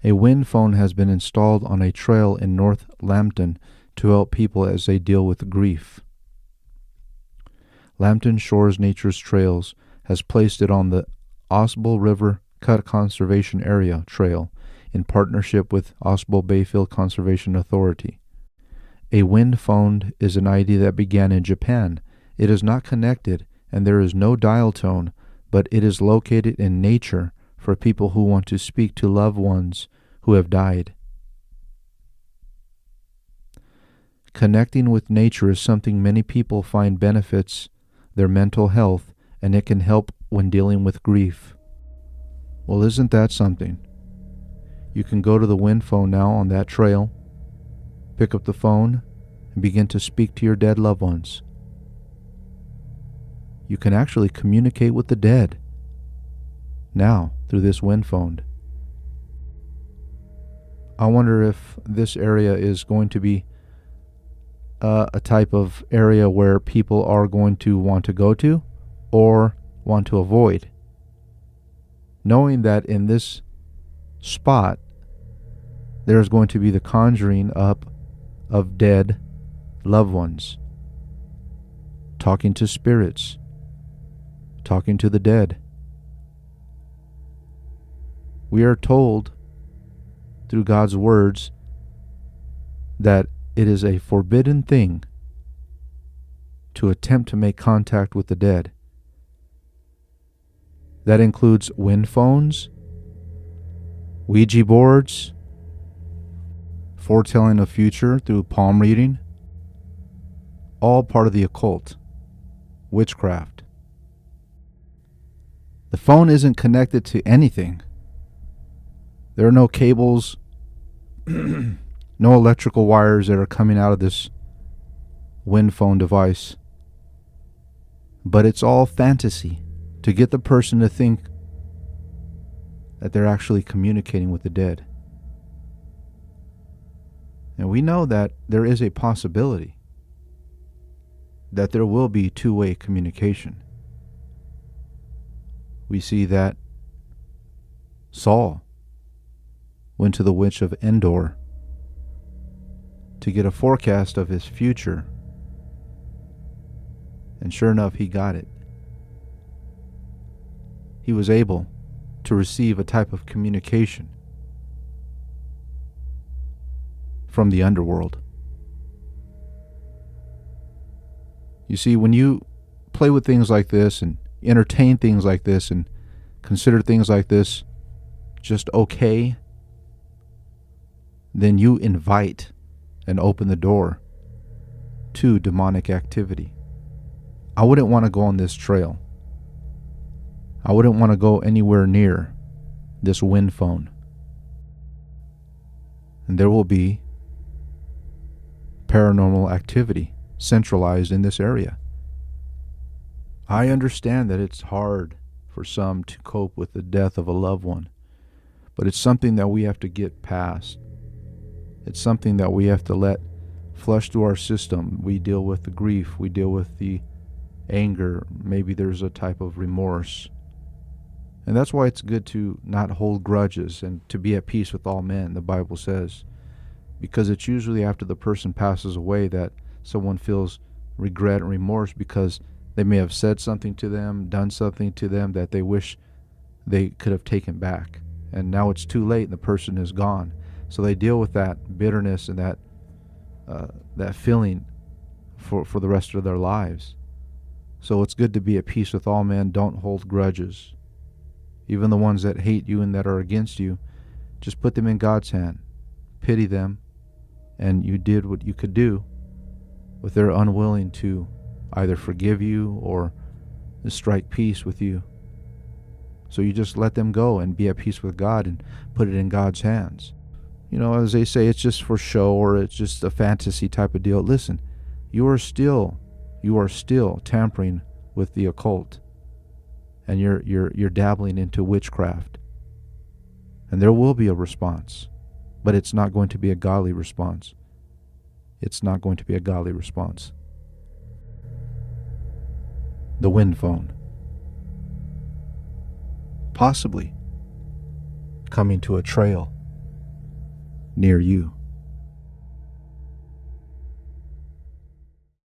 A wind phone has been installed on a trail in North Lambton to help people as they deal with grief. Lambton Shores Nature's Trails has placed it on the Osable River Cut Conservation Area Trail in partnership with Osable Bayfield Conservation Authority. A wind phone is an idea that began in Japan. It is not connected and there is no dial tone, but it is located in nature for people who want to speak to loved ones who have died. Connecting with nature is something many people find benefits their mental health, and it can help when dealing with grief. Well, isn't that something? You can go to the wind phone now on that trail, pick up the phone, and begin to speak to your dead loved ones. You can actually communicate with the dead now through this wind phone. I wonder if this area is going to be a type of area where people are going to want to go to or want to avoid, knowing that in this spot there's going to be the conjuring up of dead loved ones, talking to spirits, talking to the dead. We are told through God's words that it is a forbidden thing to attempt to make contact with the dead. That includes wind phones, Ouija boards, foretelling of future through palm reading, all part of the occult, witchcraft. The phone isn't connected to anything. There are no cables, no electrical wires that are coming out of this wind phone device. But it's all fantasy to get the person to think that they're actually communicating with the dead. And we know that there is a possibility that there will be two-way communication. We see that Saul went to the witch of Endor to get a forecast of his future. And sure enough, he got it. He was able to receive a type of communication from the underworld. You see, when you play with things like this and entertain things like this and consider things like this just okay, then you invite and open the door to demonic activity. I wouldn't want to go on this trail. I wouldn't want to go anywhere near this wind phone. And there will be paranormal activity centralized in this area. I understand that it's hard for some to cope with the death of a loved one, but it's something that we have to get past. It's something that we have to let flush through our system. We deal with the grief, we deal with the anger, maybe there's a type of remorse. And that's why it's good to not hold grudges and to be at peace with all men, the Bible says. Because it's usually after the person passes away that someone feels regret and remorse because they may have said something to them, done something to them that they wish they could have taken back. And now it's too late and the person is gone. So they deal with that bitterness and that feeling for the rest of their lives. So it's good to be at peace with all men. Don't hold grudges. Even the ones that hate you and that are against you, just put them in God's hand. Pity them, and you did what you could do, but they're unwilling to either forgive you or strike peace with you. So you just let them go and be at peace with God and put it in God's hands. You know, as they say, it's just for show or it's just a fantasy type of deal. Listen, you are still tampering with the occult, and you're dabbling into witchcraft. And there will be a response, but it's not going to be a godly response. It's not going to be a godly response. The wind phone. Possibly coming to a trail near you.